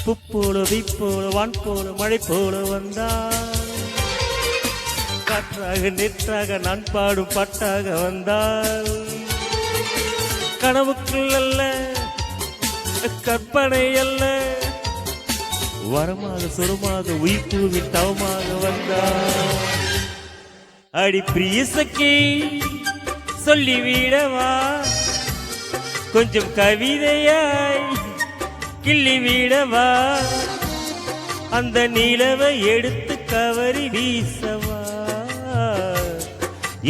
புப்போல விப்போல வான் போல மழை போல வந்தாள். காற்றாக நெற்றாக நான் பாடும் பாட்டாக வந்தாள். கனவுக்குள் அல்ல கற்பனை அல்ல, வரமாக சுரமாக உயிர்ப்பூவின் தவமாக வந்தாள். அடி பிரிய சக்கி சொல்லிவிடவா கொஞ்சம் கவிதையாய் கிள்ளிவிடவா, அந்த நிலவை எடுத்து கவரி வீசவா,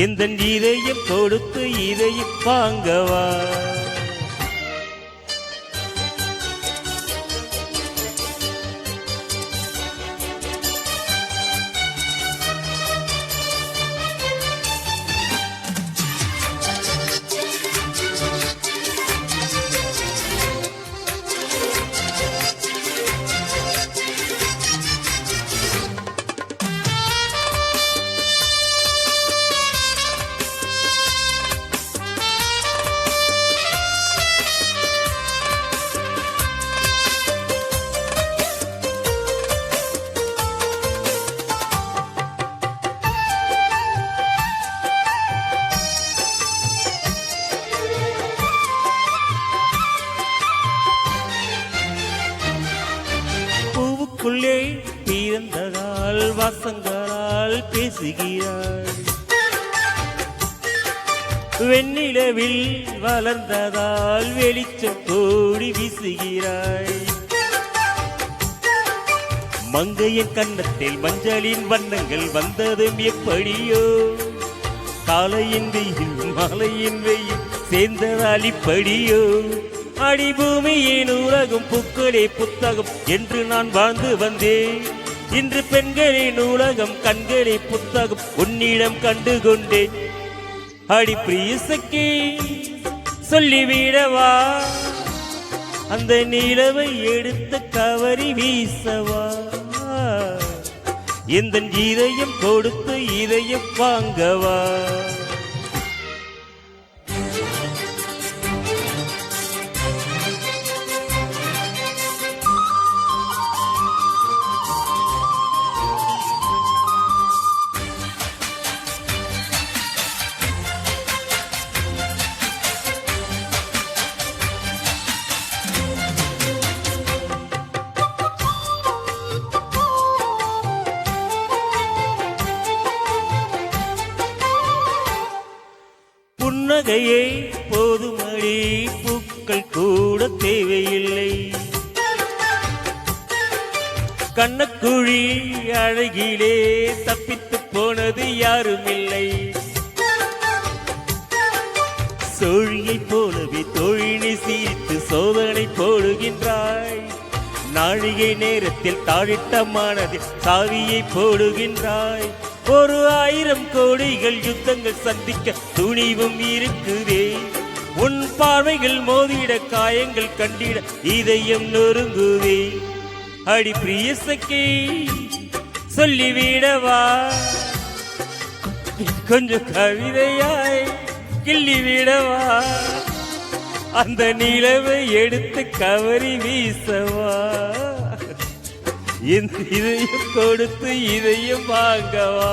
எந்த இதயம் கொடுத்து இதயம் வாங்கவா. பூவுக்குள்ளே பிறந்ததால் வாசங்களால் பேசுகிறாள், வெண்ணிலவில் வளர்ந்ததால் வெளிச்சம் கோடி வீசுகிறாய். மங்கையின் கன்னத்தில் மஞ்சளின் வண்ணங்கள் வந்ததும் எப்படியோ, காலையின் வெயில் மாலையின் வெயில் சேர்ந்ததால் இப்படியோ. அடிபூமியின் உலகம் பூக்களே புத்தகம் என்று நான் வாழ்ந்து வந்தேன். இன்று பெண்களின் உலகம் கண்களே புத்தகம் உன்னிடம் கண்டு கொண்டேன். அடி பிரியசக்கி சொல்லிவிடவா, அந்த நிலவை எடுத்து கவரி வீசவா, எந்த இதயம் கொடுத்து இதயம் வாங்கவா. புன்னகையே போதுமடி பூக்கள் கூட தேவையில்லை, கண்ணக்குழி அழகிலே தப்பித்து போனது யாருமில்லை. சோழியை போலவே தோழினை சீர்த்து சோதனை போடுகின்றாய், நாழிகை நேரத்தில் தாழிட்ட மனதில் சாவியை போடுகின்றாய். 1000 கோடிகள் யுத்தங்கள் சந்திக்க துணிவும் இருக்குதே, உன் பார்வைகள் மோதிட காயங்கள் கண்டிட இதயம் நொறுங்குதே. அடி பிரியசக்கி சொல்லிவிடவா, கொஞ்சம் கவிதையாய் கிள்ளிவிடவா, அந்த நிலவை எடுத்து கவரி வீசவா, இதையும் கொடுத்து இதையும் வாங்கவா.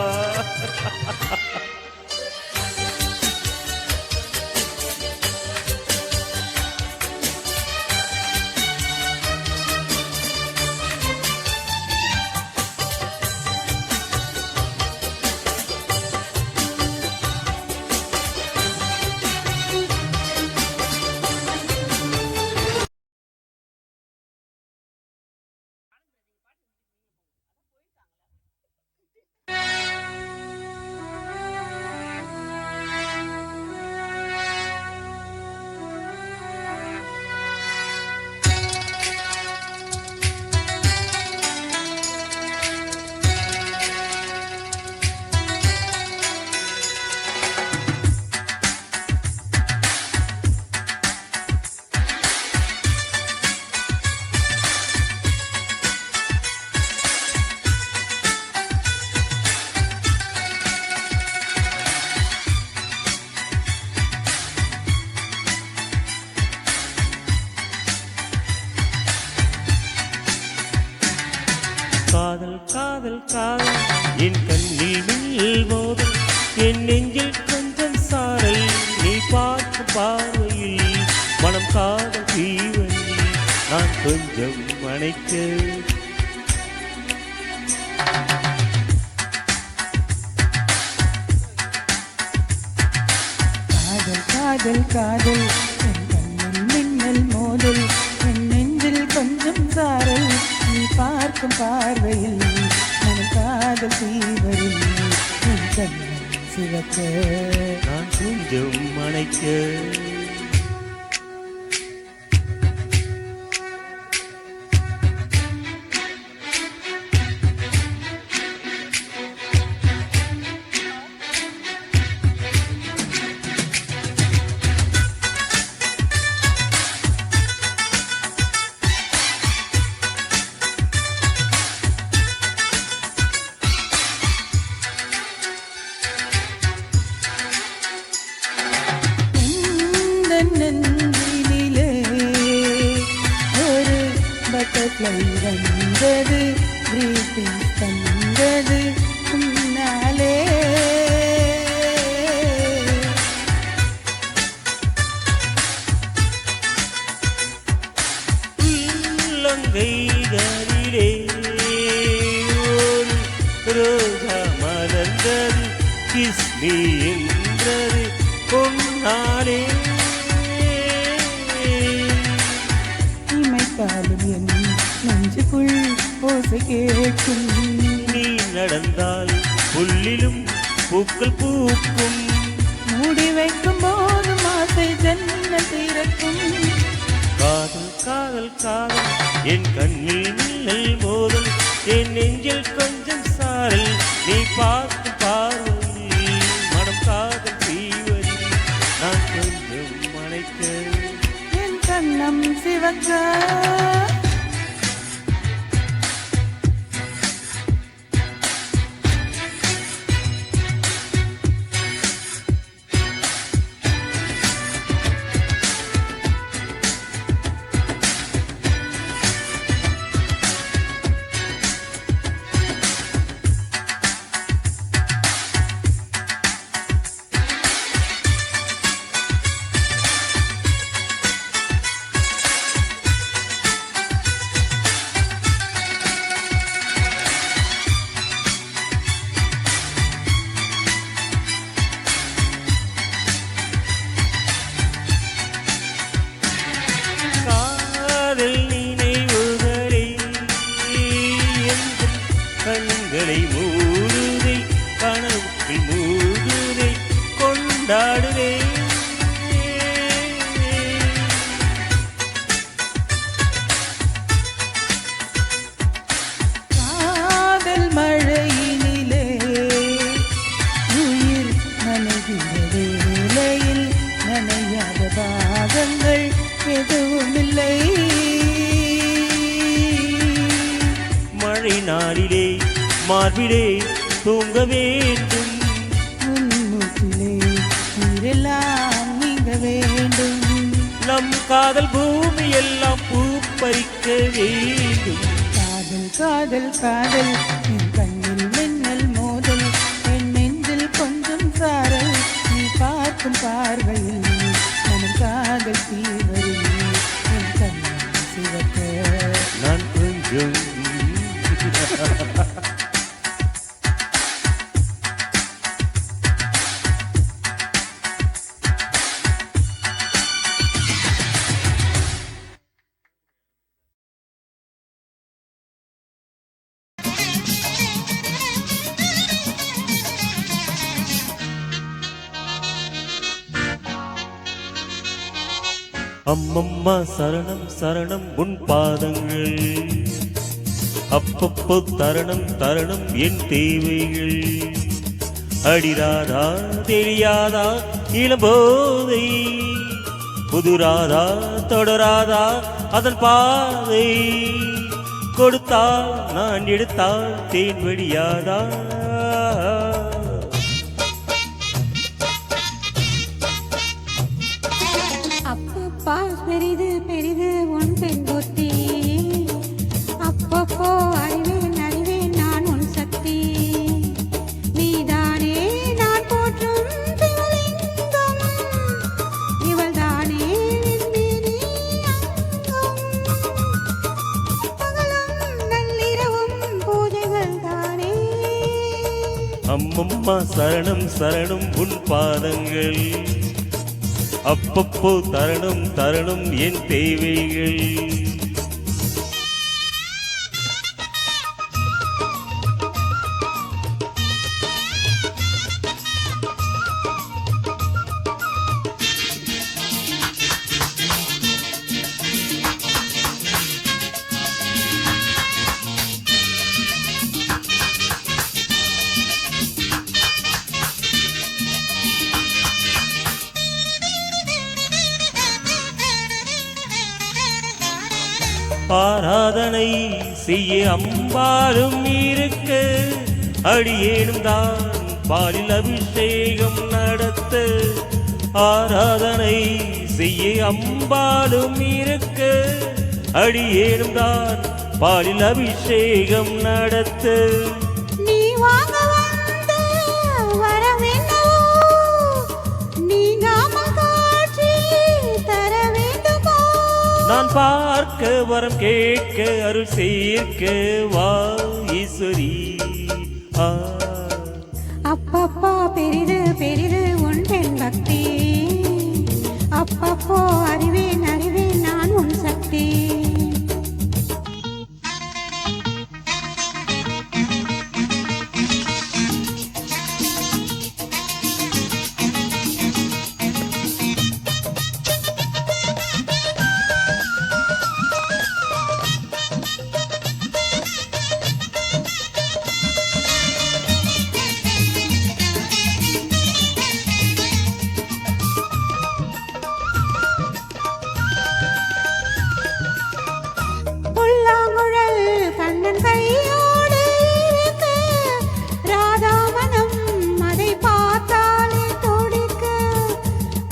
பார்வையில் மனம் காதல் தீவனில் நான் கொஞ்சம் அணைக்க காதல் காதல் என் கண்ணில் மின்னல் மோதல் என் நெஞ்சில் கொஞ்சம் சாரல் நீ பார்க்கும் பார்வையில் மனம் காதல் தீவரில் என் கண்ணன் சிவக்க நான் கொஞ்சம் அணைக்க நெஞ்சினிலே ஒரு பட்டர்ஃப்ளை வந்தது கிரீட்டிங் தந்தது முன்னாலே உள்ளங்கைகளிலே ஒரு ரோஜா மலர்ந்தது கிஸ் மீ என்றது பொன்னாலே இமைத்தாலும் என் நெஞ்சுக்குள் ஓசை கேட்கும் நீ நடந்தால் புல்லிலும் பூக்கள் பூக்கும் மூடி வைக்கும் போது ஆசை ஜன்னல் திறக்கும் காதல் காதல் காதல் என் கண்ணில் மின்னல் மோதல் என் நெஞ்சில் கொஞ்சம் சாரல் நீ பார்த்து பார்வையில் மனம் காதல் தீவரில் நான் கொஞ்சம் அணைக்க என் கண்ணம் சிவக்க காதல் நினைவுகளை எங்கள் கண்களை மூடுதை கனவுக்குள் மூடுதை கொண்டாடுதே காதல் மழையினிலே உயிர் நனைகிற வேளையில் நனையாத பாகங்கள் எதுவுமில்லை மழை நாளிலே மார்பிலே தூங்க வேண்டும் முன்மூச்சிலே உயிரெல்லாம் நீங்க வேண்டும் நம் காதல் பூமி எல்லாம் பூ பறிக்க வேண்டும் காதல் காதல் காதல் என் கண்ணில் மின்னல் மோதல் என் நெஞ்சில் கொஞ்சம் சாரல் நீ பார்க்கும் பார்வையில் மனம் காதல் தீவரில் என் கண்ணன் சிவக்க நான் கொஞ்சம் அம்மம்மா சரணம் சரணம் உன் பாதங்கள் அப்பப்போ தரணம் தரணம் என் தேவைகள் அடிராதா தெரியாதா இளம்போதை புதுராதா தொடராதா அதன் பாதை கொடுத்தால் நான் எடுத்தால் தேன் வெடியாதா அப்பப்பா பெரிது பெரிது உன் பெண் புத்தி அப்பப்போ அறிவேன் அறிவேன் நான் உன் சக்தி நீதானே நான் போற்றும் சிவலிங்கம் இவள் அம்மம்மா சரணம் சரணம் உன் பாதங்கள் அப்பப்போ தரணும் தரணும் என் தேவைகள். ஆராதனை செய்ய அம்பாலும் இருக்க அடியேனும் தான் பாலில் அபிஷேகம் நடத்த. ஆராதனை செய்ய அம்பாலும் இருக்க அடியேனும் தான் பாலில் அபிஷேகம் நடத்த. நீ வாங்க வந்து வரவேண்டுமோ, நீங்காமல் காட்சி தர வேண்டுமோ. நான் பார்க்க வரம் கேட்க அருள் சேர்க்க வா ஈஸ்வரி. அப்பப்போ பெரிது பெரிது உன் பெண் பக்தி, அப்பப்போ அறிவேன் அறிவேன் நான் உன் சக்தி. கண்ணன் கையோடு இருக்க ராதாமனம் அதை பார்த்தாலே துடிக்க.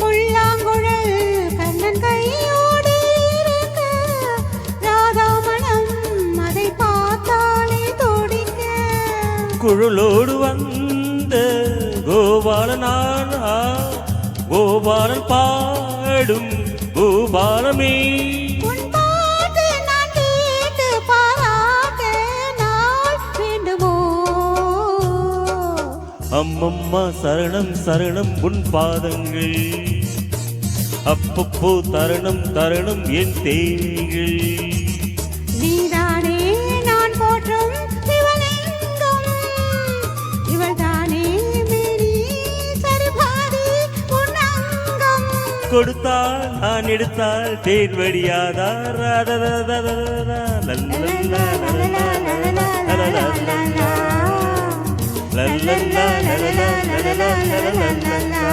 புல்லாங்குழல் கண்ணன் கையோடு இருக்க ராதாமனம் அதை பார்த்தாலே துடிக்க. குழலோடு வந்த கோபாலனானா கோபாலன் பாடும் கோபாலமே. அம்மம்மா சரணம் சரணம் உன் பாதங்கள் அப்பப்போ தரணம் தரணம் என் தேவைகள். நீதானே நான் போற்றும் சிவலிங்கம், இவள்தானே மேரி சர்வாதி உன் அங்கம். கொடுத்தால் நான் எடுத்தால் தேன் வடியாதா la la la la la la la la la la la.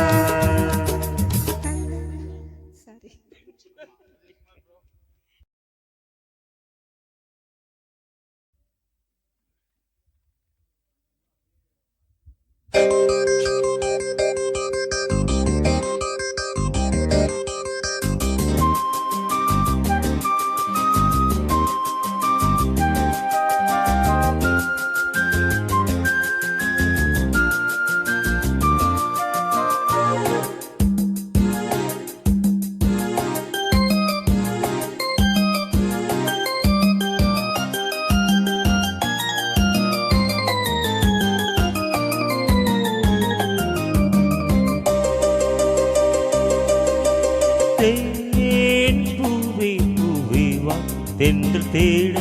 தேன் பூவே பூவே வா தென்று தேட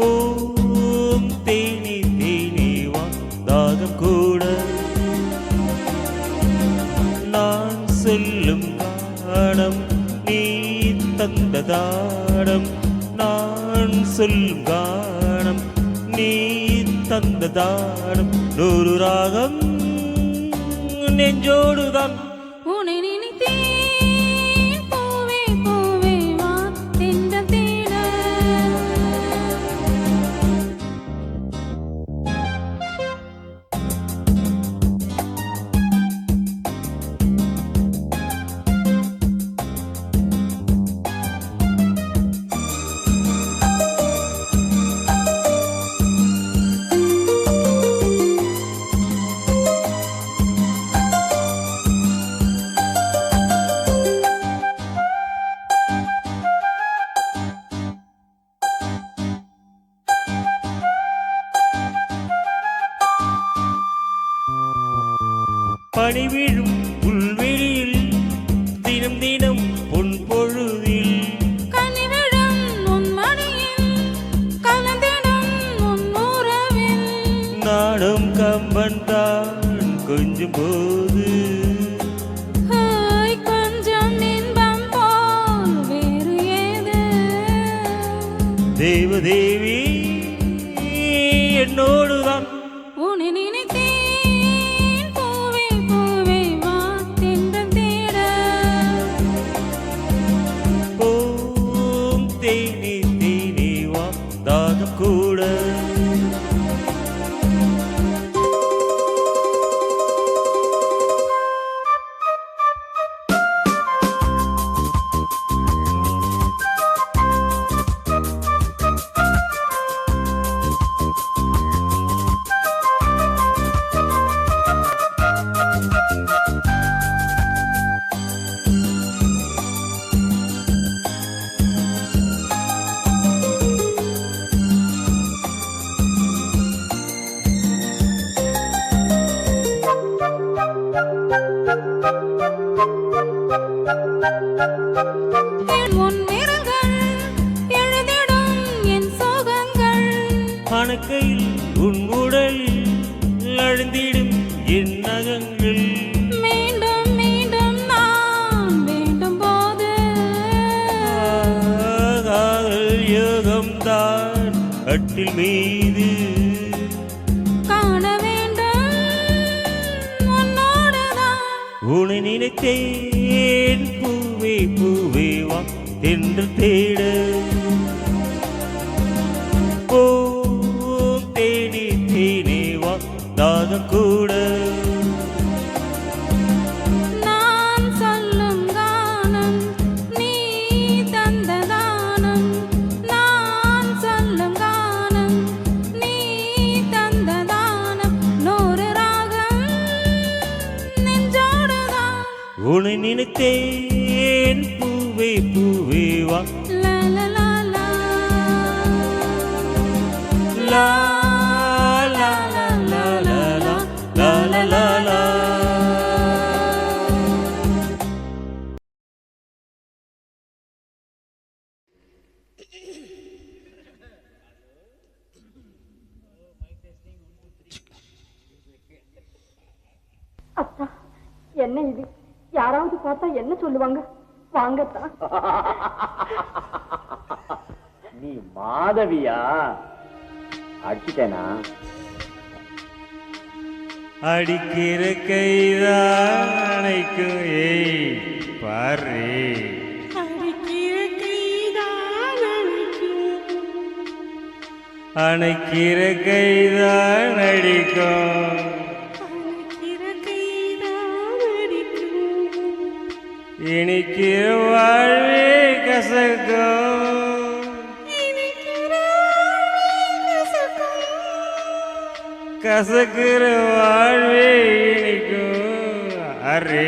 ஓம் தேனே தேனே வா தாகம் கூட. நான் சொல்லும் காணம் நீ தந்த தாடம், நான் சொல்லும் காணம் நீ தந்த தாடம். நூறு ராகம் நெஞ்சோடுதான் உன்னை நினைத்தேன் பூவே பூவே வா தென்றல் தேட. பனிவிழும் புல்வெளியில் தினம் தினம் பொன் பொழுதில் கனிவிழும் உன் மடியில் கலந்திடும் உன் உறவில் நாடும் கம்பன் தான் கொஞ்சம் போது கொஞ்சம் இன்பம் போல் வேறு ஏது தேவதேவி என்னோடுதான் உன்னை நினைத்தேன் பூவே பூவே வா தென்றல் தேட ஓம் தேனி தேனி வா தாகம் கூட உன் விரல்கள் எழுதிடும் என் சோகங்கள் அணக்கையில் உன் உடல் அழுந்திடும் என் நகங்கள் மீண்டும் மீண்டும் நான் வேண்டும் போது காதல் யோகம்தான் கட்டில் மீது காண வேண்டும் உன்னோடுதான் உன்னை நினைத்தேன் பூவே பூவே வா என்று தேட ஓம் தேனி தேனி வா தாகம் கூட நான் சொல்லும் கானம் நீ தந்த தானம் நான் சொல்லும் கானம் நீ தந்த தானம் நூறு ராகம் நெஞ்சோடுதான் உன்னை நினைத்தேன் பூவே பூவே வா லா லா லா லா லா லா லா லா லா லா லா லா லா அத்தா, என்ன இது? யாராவது பார்த்தா என்ன சொல்லுவாங்க? வாங்கத்தா. நீ மாதவியா? அடிச்சிட்டேனா? அடிக்கிற கைதான் அணைக்கும் ஏய் பாரு அணைக்கிற கைதான் அடிக்கும் இனிக்கிற வாழ்வே கசக்கும் கசக்கிற வாழ்வே இனிக்கும் அரே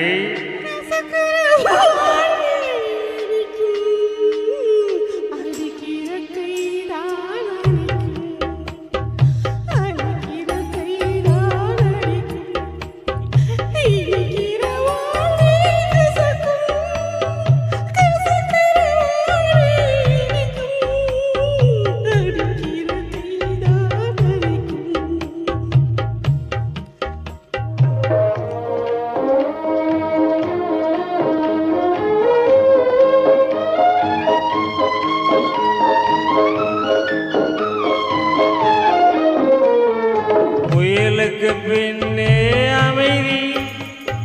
புயலுக்கு பின்னே அமைதி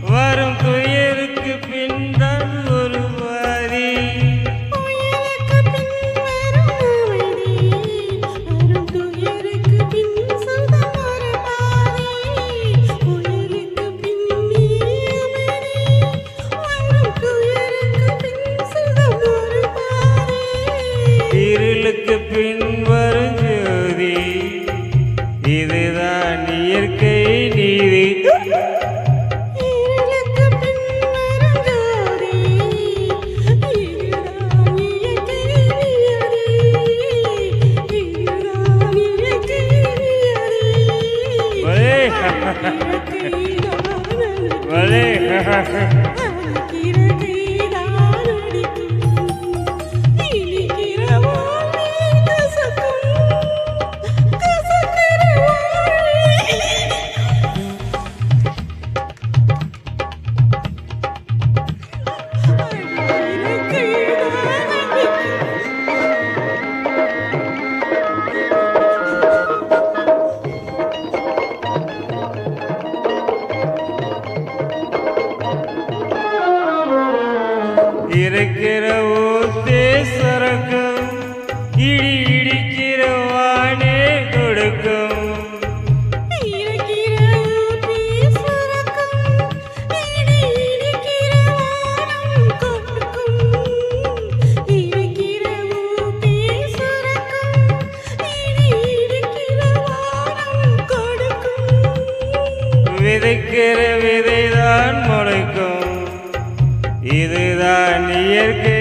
வரும் துயருக்கு பின்தான் ஒரு வாரி இருளுக்கு பின் வரும் ஜோதி இதுதான் இயற்கை நீதி வலே இருக்கிற ஊத்தே சரக்கும் இடி இடிக்கிற வானே கொடுக்கும் விதைக்கிற விதைதான் முளைக்கும் இதுதான் இயற்கை